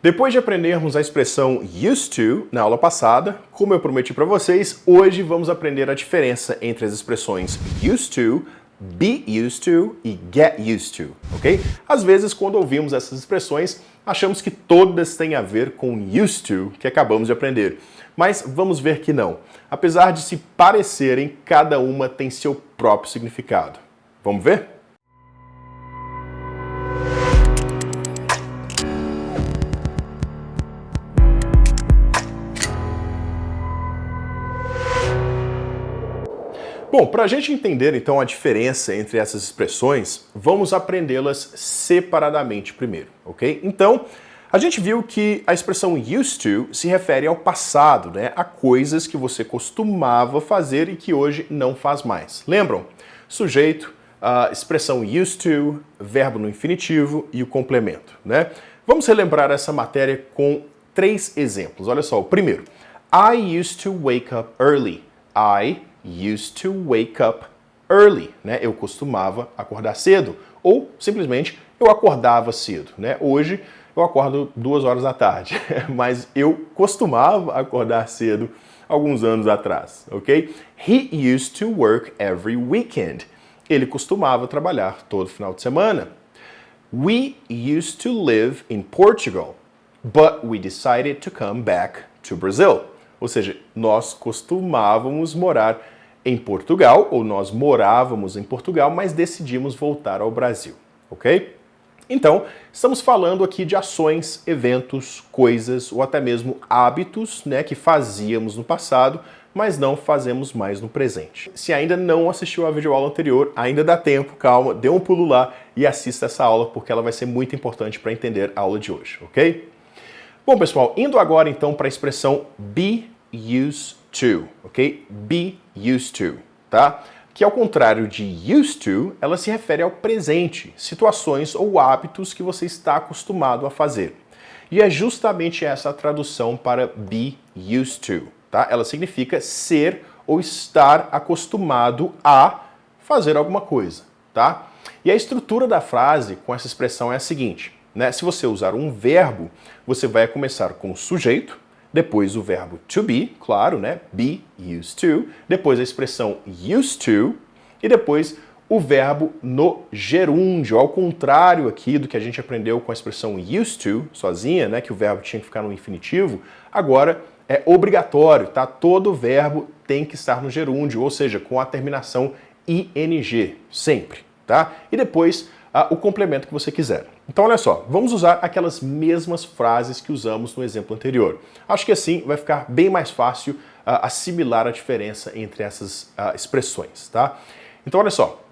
Depois de aprendermos a expressão used to na aula passada, como eu prometi para vocês, hoje vamos aprender a diferença entre as expressões used to, be used to e get used to, ok? Às vezes, quando ouvimos essas expressões, achamos que todas têm a ver com used to, que acabamos de aprender. Mas vamos ver que não. Apesar de se parecerem, cada uma tem seu próprio significado. Vamos ver? Bom, para a gente entender então a diferença entre essas expressões, vamos aprendê-las separadamente primeiro, ok? Então, a gente viu que a expressão used to se refere ao passado, né? A coisas que você costumava fazer e que hoje não faz mais. Lembram? Sujeito, a expressão used to, verbo no infinitivo e o complemento, né? Vamos relembrar essa matéria com 3 exemplos. Olha só, o primeiro. I used to wake up early. I used to wake up early, né? Eu costumava acordar cedo. Ou, simplesmente, eu acordava cedo, né? Hoje, eu acordo 2 horas da tarde, mas eu costumava acordar cedo alguns anos atrás, ok? He used to work every weekend. Ele costumava trabalhar todo final de semana. We used to live in Portugal, but we decided to come back to Brazil. Ou seja, nós costumávamos morar em Portugal, ou nós morávamos em Portugal, mas decidimos voltar ao Brasil, ok? Então, estamos falando aqui de ações, eventos, coisas ou até mesmo hábitos, né, que fazíamos no passado, mas não fazemos mais no presente. Se ainda não assistiu à videoaula anterior, ainda dá tempo, calma, dê um pulo lá e assista essa aula, porque ela vai ser muito importante para entender a aula de hoje, ok? Bom, pessoal, indo agora então para a expressão be used to, ok? Be used to, tá? Que ao contrário de used to, ela se refere ao presente, situações ou hábitos que você está acostumado a fazer. E é justamente essa a tradução para be used to, tá? Ela significa ser ou estar acostumado a fazer alguma coisa, tá? E a estrutura da frase com essa expressão é a seguinte, né? Se você usar um verbo, você vai começar com o sujeito, depois o verbo to be, claro, né? Be used to. Depois a expressão used to. E depois o verbo no gerúndio. Ao contrário aqui do que a gente aprendeu com a expressão used to, sozinha, né? Que o verbo tinha que ficar no infinitivo. Agora é obrigatório, tá? Todo verbo tem que estar no gerúndio, ou seja, com a terminação ing, sempre, tá? E depois o complemento que você quiser. Então, olha só, vamos usar aquelas mesmas frases que usamos no exemplo anterior. Acho que assim vai ficar bem mais fácil assimilar a diferença entre essas expressões, tá? Então, olha só,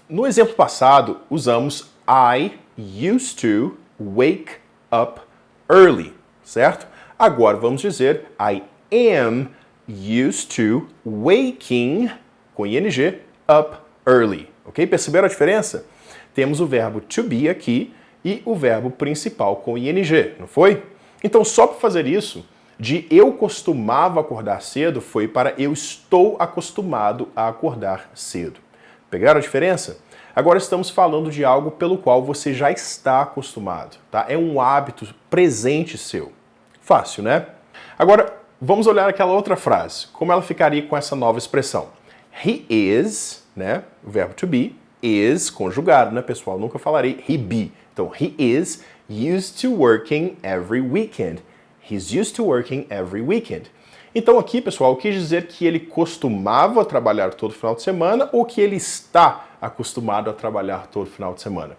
no exemplo passado usamos I used to wake up early, certo? Agora vamos dizer I am used to waking, com ing, up early, ok? Perceberam a diferença? Temos o verbo to be aqui e o verbo principal com ing, não foi? Então, só para fazer isso, de eu costumava acordar cedo foi para eu estou acostumado a acordar cedo. Pegaram a diferença? Agora estamos falando de algo pelo qual você já está acostumado, tá? É um hábito presente seu. Fácil, né? Agora, vamos olhar aquela outra frase. Como ela ficaria com essa nova expressão? He is, né? O verbo to be, is conjugado, né, pessoal? Nunca falarei he be. Então, he is used to working every weekend. He's used to working every weekend. Então, aqui, pessoal, quis dizer que ele costumava trabalhar todo final de semana ou que ele está acostumado a trabalhar todo final de semana?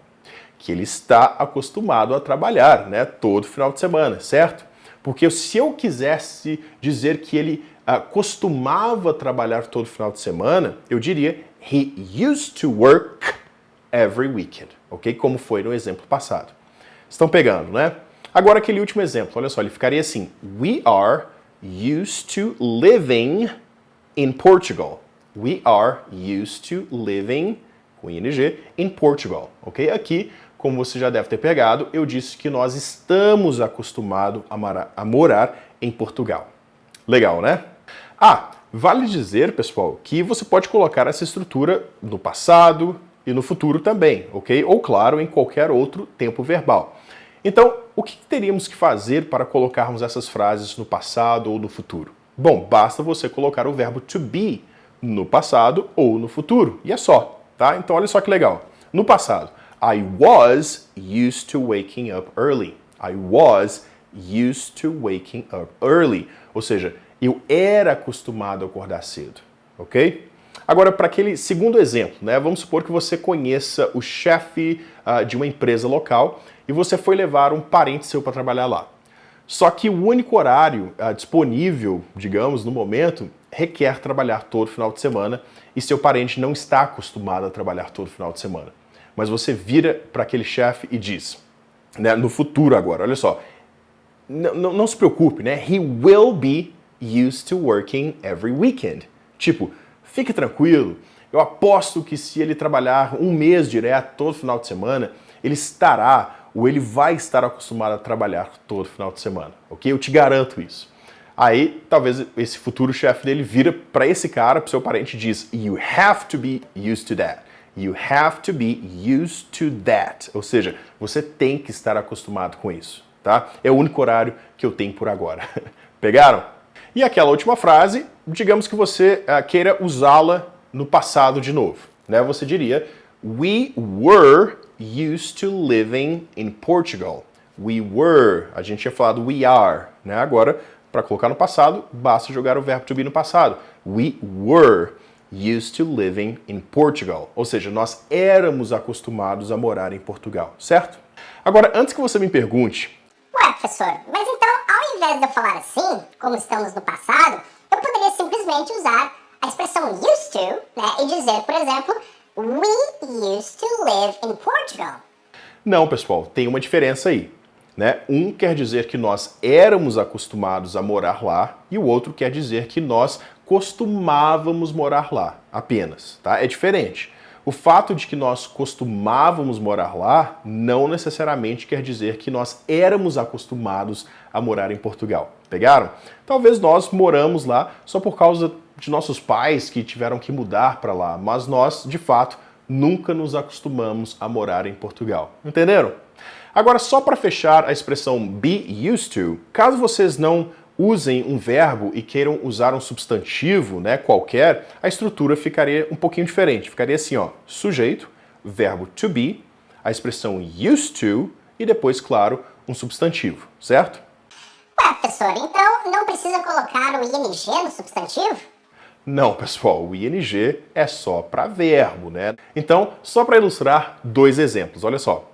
Que ele está acostumado a trabalhar, né, todo final de semana, certo? Porque se eu quisesse dizer que ele costumava trabalhar todo final de semana, eu diria he used to work every weekend, ok? Como foi no exemplo passado. Estão pegando, né? Agora aquele último exemplo, olha só, ele ficaria assim. We are used to living in Portugal. We are used to living, com ing, in Portugal, ok? Aqui, como você já deve ter pegado, eu disse que nós estamos acostumados a morar em Portugal. Legal, né? Vale dizer, pessoal, que você pode colocar essa estrutura no passado e no futuro também, ok? Ou, claro, em qualquer outro tempo verbal. Então, o que teríamos que fazer para colocarmos essas frases no passado ou no futuro? Bom, basta você colocar o verbo to be no passado ou no futuro, e é só, tá? Então olha só que legal. No passado, I was used to waking up early. I was used to waking up early. Ou seja, eu era acostumado a acordar cedo, ok? Agora, para aquele segundo exemplo, né? Vamos supor que você conheça o chefe de uma empresa local e você foi levar um parente seu para trabalhar lá. Só que o único horário disponível, digamos, no momento, requer trabalhar todo final de semana e seu parente não está acostumado a trabalhar todo final de semana. Mas você vira para aquele chefe e diz, né, no futuro agora, olha só, não se preocupe, né? He will be used to working every weekend. Tipo, fique tranquilo, eu aposto que se ele trabalhar um mês direto, todo final de semana, ele estará ou ele vai estar acostumado a trabalhar todo final de semana, ok? Eu te garanto isso. Aí, talvez esse futuro chefe dele vira para esse cara, para o seu parente e diz, you have to be used to that. You have to be used to that. Ou seja, você tem que estar acostumado com isso, tá? É o único horário que eu tenho por agora. Pegaram? E aquela última frase, digamos que você queira usá-la no passado de novo, né? Você diria, we were used to living in Portugal. We were, a gente tinha falado we are, né? Agora, para colocar no passado, basta jogar o verbo to be no passado. We were used to living in Portugal. Ou seja, nós éramos acostumados a morar em Portugal, certo? Agora, antes que você me pergunte... Ué, professor, mas então, ao invés de eu falar assim, como estamos no passado, eu poderia simplesmente usar a expressão used to, né? E dizer, por exemplo, we used to live in Portugal. Não, pessoal, tem uma diferença aí, né? Um quer dizer que nós éramos acostumados a morar lá e o outro quer dizer que nós costumávamos morar lá, apenas, tá? É diferente. O fato de que nós costumávamos morar lá não necessariamente quer dizer que nós éramos acostumados a morar em Portugal. Pegaram? Talvez nós moramos lá só por causa de nossos pais que tiveram que mudar para lá, mas nós, de fato, nunca nos acostumamos a morar em Portugal. Entenderam? Agora, só para fechar a expressão be used to, caso vocês não usem um verbo e queiram usar um substantivo, né, qualquer, a estrutura ficaria um pouquinho diferente. Ficaria assim, ó, sujeito, verbo to be, a expressão used to e depois, claro, um substantivo, certo? Ué, professor, então não precisa colocar o ing no substantivo? Não, pessoal, o ing é só para verbo, né? Então, só para ilustrar dois exemplos, olha só.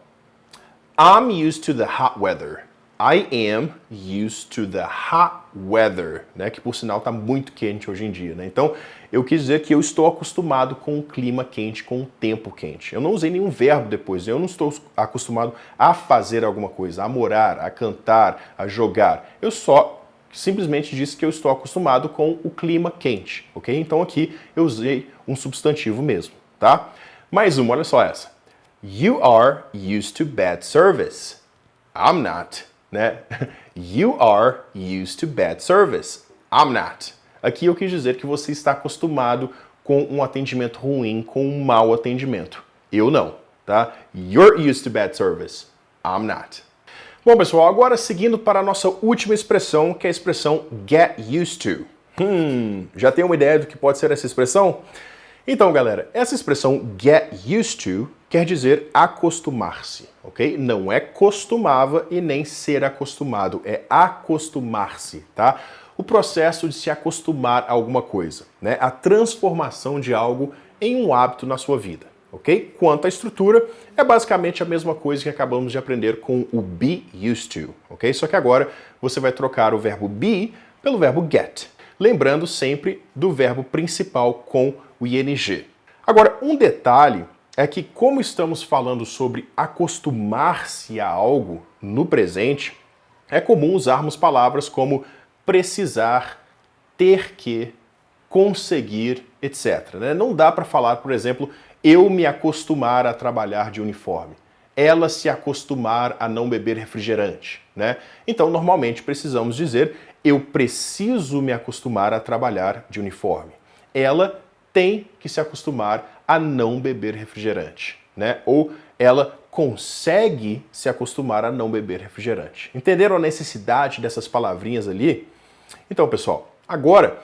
I'm used to the hot weather. I am used to the hot weather, né? Que por sinal está muito quente hoje em dia, né? Então, eu quis dizer que eu estou acostumado com o clima quente, com o tempo quente. Eu não usei nenhum verbo depois, eu não estou acostumado a fazer alguma coisa, a morar, a cantar, a jogar. Eu só simplesmente disse que eu estou acostumado com o clima quente, ok? Então aqui eu usei um substantivo mesmo, tá? Mais uma, olha só essa. You are used to bad service. I'm not, né? You are used to bad service. I'm not. Aqui eu quis dizer que você está acostumado com um atendimento ruim, com um mau atendimento. Eu não, tá? You're used to bad service. I'm not. Bom, pessoal, agora seguindo para a nossa última expressão, que é a expressão get used to. Já tem uma ideia do que pode ser essa expressão? Então, galera, essa expressão get used to quer dizer acostumar-se, ok? Não é costumava e nem ser acostumado, é acostumar-se, tá? O processo de se acostumar a alguma coisa, né? A transformação de algo em um hábito na sua vida, ok? Quanto à estrutura, é basicamente a mesma coisa que acabamos de aprender com o be used to, ok? Só que agora você vai trocar o verbo be pelo verbo get, lembrando sempre do verbo principal com o ing. Agora, um detalhe é que como estamos falando sobre acostumar-se a algo no presente, é comum usarmos palavras como precisar, ter que, conseguir, etc. Né? Não dá para falar, por exemplo, eu me acostumar a trabalhar de uniforme. Ela se acostumar a não beber refrigerante, né? Então, normalmente precisamos dizer eu preciso me acostumar a trabalhar de uniforme. Ela tem que se acostumar a não beber refrigerante, né? Ou ela consegue se acostumar a não beber refrigerante. Entenderam a necessidade dessas palavrinhas ali? Então, pessoal, agora,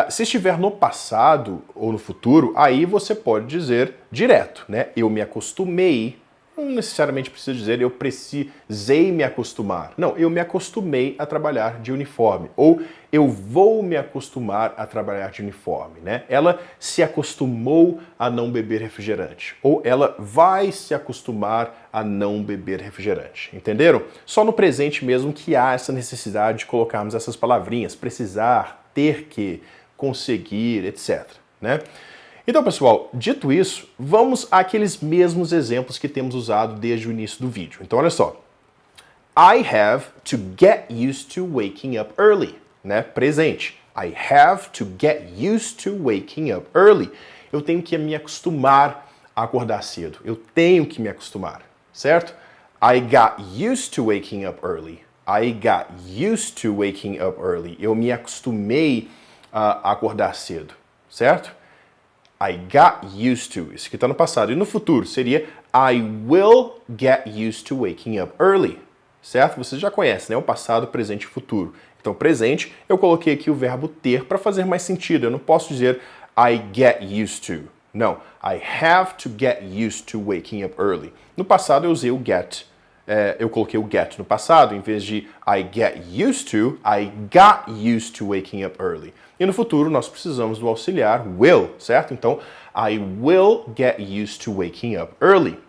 se estiver no passado ou no futuro, aí você pode dizer direto, né? Eu me acostumei. Não necessariamente precisa dizer eu precisei me acostumar. Não, eu me acostumei a trabalhar de uniforme. Ou eu vou me acostumar a trabalhar de uniforme, né? Ela se acostumou a não beber refrigerante. Ou ela vai se acostumar a não beber refrigerante. Entenderam? Só no presente mesmo que há essa necessidade de colocarmos essas palavrinhas. Precisar, ter que, conseguir, etc. né? Então, pessoal, dito isso, vamos àqueles mesmos exemplos que temos usado desde o início do vídeo. Então, olha só. I have to get used to waking up early, né? Presente. I have to get used to waking up early. Eu tenho que me acostumar a acordar cedo. Eu tenho que me acostumar, certo? I got used to waking up early. I got used to waking up early. Eu me acostumei a acordar cedo, certo? I got used to. Isso aqui está no passado. E no futuro seria I will get used to waking up early. Certo? Vocês já conhecem, né? O passado, presente e futuro. Então, presente, eu coloquei aqui o verbo ter para fazer mais sentido. Eu não posso dizer I get used to. Não. I have to get used to waking up early. No passado eu usei o get. Eu coloquei o get no passado, em vez de I get used to, I got used to waking up early. E no futuro nós precisamos do auxiliar will, certo? Então, I will get used to waking up early.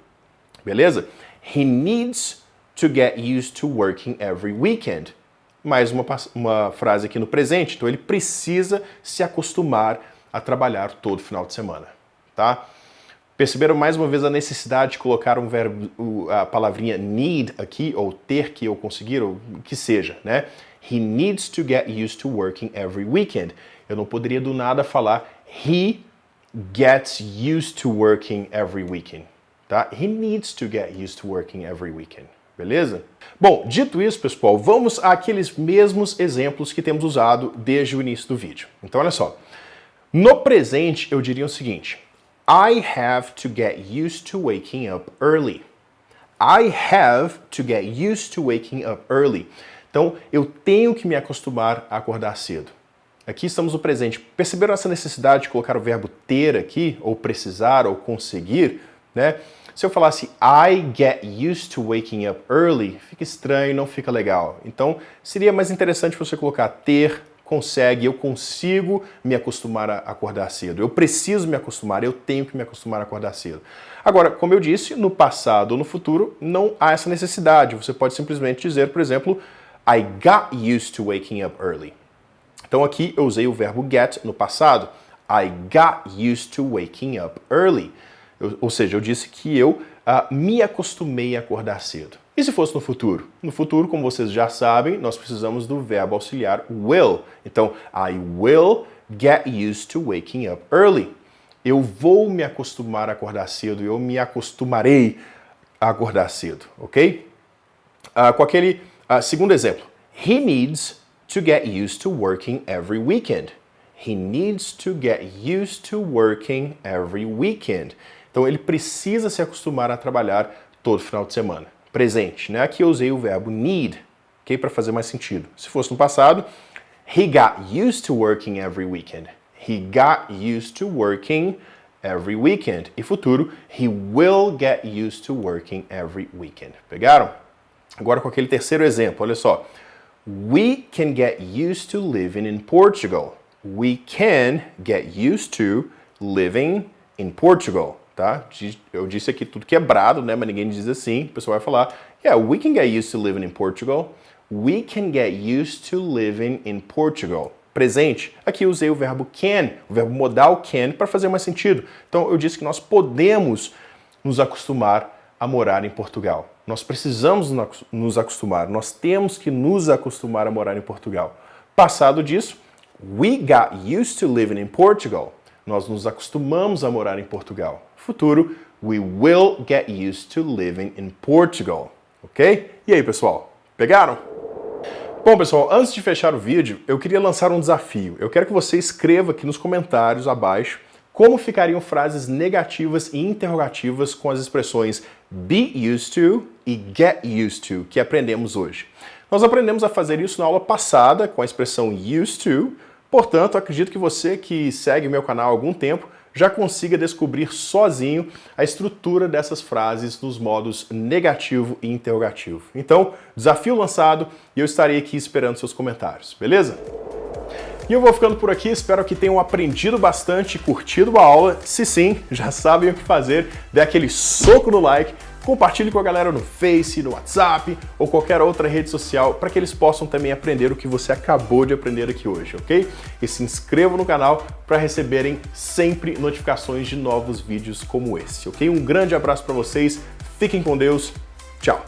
Beleza? He needs to get used to working every weekend. Mais uma frase aqui no presente. Então, ele precisa se acostumar a trabalhar todo final de semana, tá? Perceberam mais uma vez a necessidade de colocar um verbo, a palavrinha need aqui, ou ter que, ou conseguir, ou o que seja, né? He needs to get used to working every weekend. Eu não poderia do nada falar he gets used to working every weekend, tá? He needs to get used to working every weekend. Beleza? Bom, dito isso, pessoal, vamos àqueles mesmos exemplos que temos usado desde o início do vídeo. Então, olha só. No presente, eu diria o seguinte. I have to get used to waking up early. I have to get used to waking up early. Então, eu tenho que me acostumar a acordar cedo. Aqui estamos no presente. Perceberam essa necessidade de colocar o verbo ter aqui, ou precisar, ou conseguir, né? Se eu falasse I get used to waking up early, fica estranho, não fica legal. Então, seria mais interessante você colocar ter, consegue, eu consigo me acostumar a acordar cedo. Eu preciso me acostumar, eu tenho que me acostumar a acordar cedo. Agora, como eu disse, no passado ou no futuro, não há essa necessidade. Você pode simplesmente dizer, por exemplo, I got used to waking up early. Então aqui eu usei o verbo get no passado. I got used to waking up early. Ou seja, eu disse que eu me acostumei a acordar cedo. E se fosse no futuro? No futuro, como vocês já sabem, nós precisamos do verbo auxiliar will. Então, I will get used to waking up early. Eu vou me acostumar a acordar cedo, eu me acostumarei a acordar cedo, ok? Com aquele segundo exemplo. He needs to get used to working every weekend. He needs to get used to working every weekend. Então, ele precisa se acostumar a trabalhar todo final de semana. Presente, né? Aqui eu usei o verbo need, ok? Para fazer mais sentido. Se fosse no passado, he got used to working every weekend. He got used to working every weekend. E futuro, he will get used to working every weekend. Pegaram? Agora com aquele terceiro exemplo, olha só. We can get used to living in Portugal. We can get used to living in Portugal. Tá? Eu disse aqui tudo quebrado, né? Mas ninguém diz assim. O pessoal vai falar, yeah, we can get used to living in Portugal. We can get used to living in Portugal. Presente. Aqui eu usei o verbo can, o verbo modal can, para fazer mais sentido. Então eu disse que nós podemos nos acostumar a morar em Portugal. Nós precisamos nos acostumar. Nós temos que nos acostumar a morar em Portugal. Passado disso, we got used to living in Portugal. Nós nos acostumamos a morar em Portugal. Futuro, we will get used to living in Portugal. Ok? E aí, pessoal? Pegaram? Bom, pessoal, antes de fechar o vídeo, eu queria lançar um desafio. Eu quero que você escreva aqui nos comentários abaixo como ficariam frases negativas e interrogativas com as expressões be used to e get used to, que aprendemos hoje. Nós aprendemos a fazer isso na aula passada com a expressão used to, portanto, acredito que você que segue o meu canal há algum tempo já consiga descobrir sozinho a estrutura dessas frases nos modos negativo e interrogativo. Então, desafio lançado e eu estarei aqui esperando seus comentários, beleza? E eu vou ficando por aqui, espero que tenham aprendido bastante e curtido a aula. Se sim, já sabem o que fazer, dê aquele soco no like, compartilhe com a galera no Face, no WhatsApp ou qualquer outra rede social para que eles possam também aprender o que você acabou de aprender aqui hoje, ok? E se inscrevam no canal para receberem sempre notificações de novos vídeos como esse, ok? Um grande abraço para vocês, fiquem com Deus, tchau!